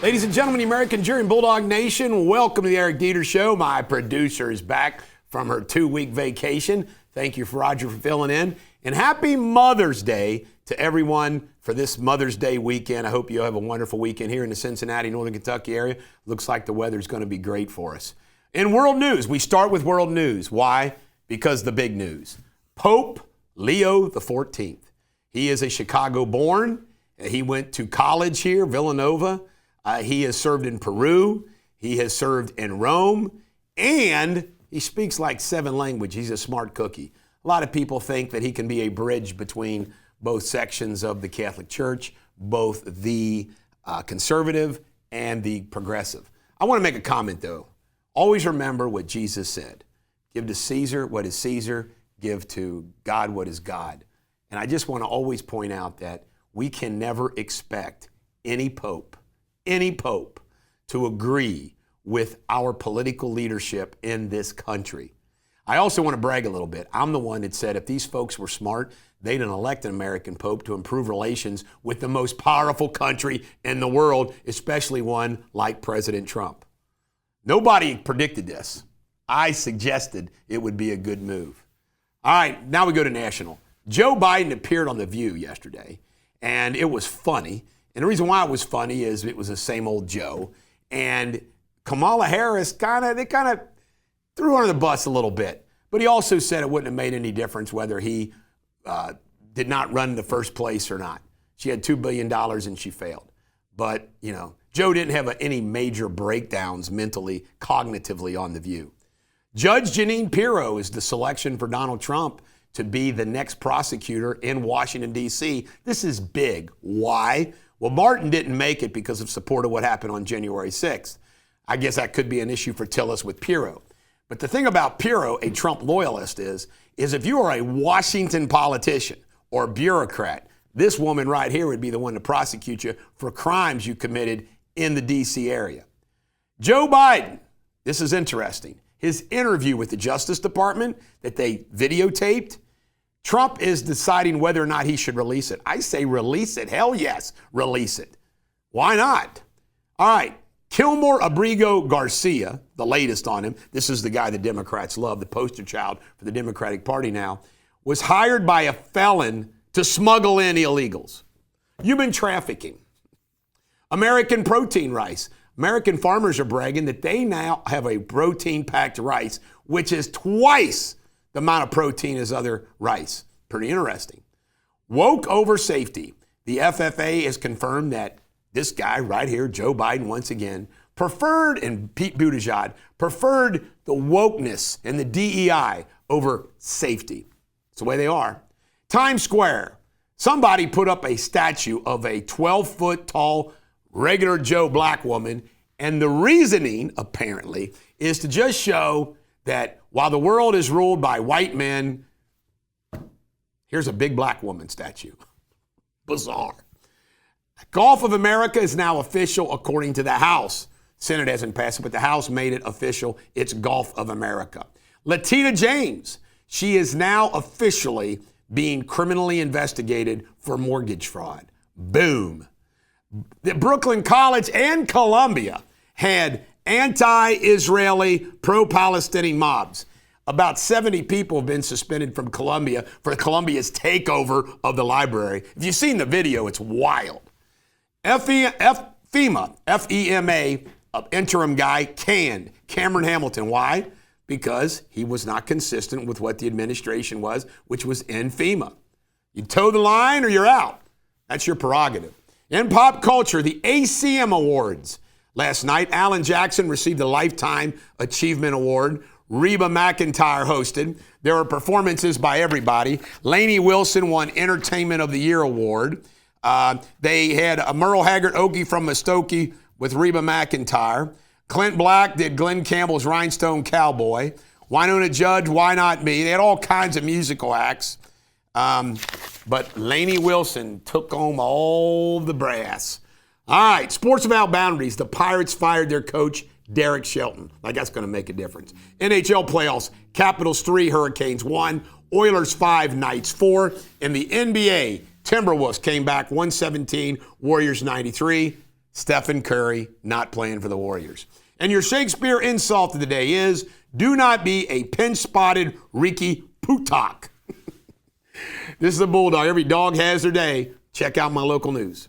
Ladies and gentlemen, the American jury and Bulldog Nation, welcome to the Eric Deters Show. My producer is back from her 2-week vacation. Thank you, Roger, for filling in. And happy Mother's Day to everyone for this Mother's Day weekend. I hope you have a wonderful weekend here in the Cincinnati, Northern Kentucky area. Looks like the weather's going to be great for us. In world news, we start with world news. Why? Because the big news. Pope Leo XIV. He is a Chicago-born. He went to college here, Villanova. He has served in Peru. He has served in Rome. And he speaks like 7 languages. He's a smart cookie. A lot of people think that he can be a bridge between both sections of the Catholic Church, both the conservative and the progressive. I want to make a comment, though. Always remember what Jesus said. Give to Caesar what is Caesar. Give to God what is God. And I just want to always point out that we can never expect any pope to agree with our political leadership in this country. I also want to brag a little bit. I'm the one that said if these folks were smart, they'd elect an American pope to improve relations with the most powerful country in the world, especially one like President Trump. Nobody predicted this. I suggested it would be a good move. All right, now we go to national. Joe Biden appeared on The View yesterday, and it was funny. And the reason why it was funny is it was the same old Joe. And Kamala Harris kind of threw her under the bus a little bit. But he also said it wouldn't have made any difference whether he did not run in the first place or not. She had $2 billion and she failed. But, you know, Joe didn't have any major breakdowns mentally, cognitively on The View. Judge Jeanine Pirro is the selection for Donald Trump to be the next prosecutor in Washington, D.C. This is big. Why? Well, Martin didn't make it because of support of what happened on January 6th. I guess that could be an issue for Tillis with Pirro. But the thing about Pirro, a Trump loyalist, is if you are a Washington politician or bureaucrat, this woman right here would be the one to prosecute you for crimes you committed in the D.C. area. Joe Biden, this is interesting. His interview with the Justice Department that they videotaped, Trump is deciding whether or not he should release it. I say release it. Hell yes, release it. Why not? All right. Kilmore Abrigo Garcia, the latest on him, this is the guy the Democrats love, the poster child for the Democratic Party now, was hired by a felon to smuggle in illegals. Human trafficking. American protein rice. American farmers are bragging that they now have a protein-packed rice, which is twice the amount of protein as other rice. Pretty interesting. Woke over safety. The FFA has confirmed that this guy right here, Joe Biden, once again, and Pete Buttigieg, preferred the wokeness and the DEI over safety. It's the way they are. Times Square. Somebody put up a statue of a 12-foot tall, regular Joe black woman, and the reasoning, apparently, is to just show that while the world is ruled by white men, here's a big black woman statue. Bizarre. Golf of America is now official according to the House. Senate hasn't passed it, but the House made it official. It's Golf of America. Latita James, she is now officially being criminally investigated for mortgage fraud. Boom. The Brooklyn College and Columbia had anti-Israeli, pro-Palestinian mobs. About 70 people have been suspended from Columbia for Columbia's takeover of the library. If you've seen the video, it's wild. FEMA, interim guy, canned Cameron Hamilton. Why? Because he was not consistent with what the administration was, which was in FEMA. You toe the line or you're out. That's your prerogative. In pop culture, the ACM Awards. Last night, Alan Jackson received the Lifetime Achievement Award. Reba McEntire hosted. There were performances by everybody. Lainey Wilson won Entertainment of the Year Award. They had a Merle Haggard Okie from Muskogee with Reba McEntire. Clint Black did Glenn Campbell's Rhinestone Cowboy. Winona Judge, Why Not Me? They had all kinds of musical acts. But Lainey Wilson took home all the brass. All right, Sports Without Boundaries. The Pirates fired their coach, Derek Shelton. Like, that's going to make a difference. NHL playoffs. Capitals 3, Hurricanes 1. Oilers 5, Knights 4. In the NBA, Timberwolves came back 117, Warriors 93. Stephen Curry not playing for the Warriors. And your Shakespeare insult of the day is, do not be a pinch-spotted Ricky Putak. This is the Bulldog. Every dog has their day. Check out my local news.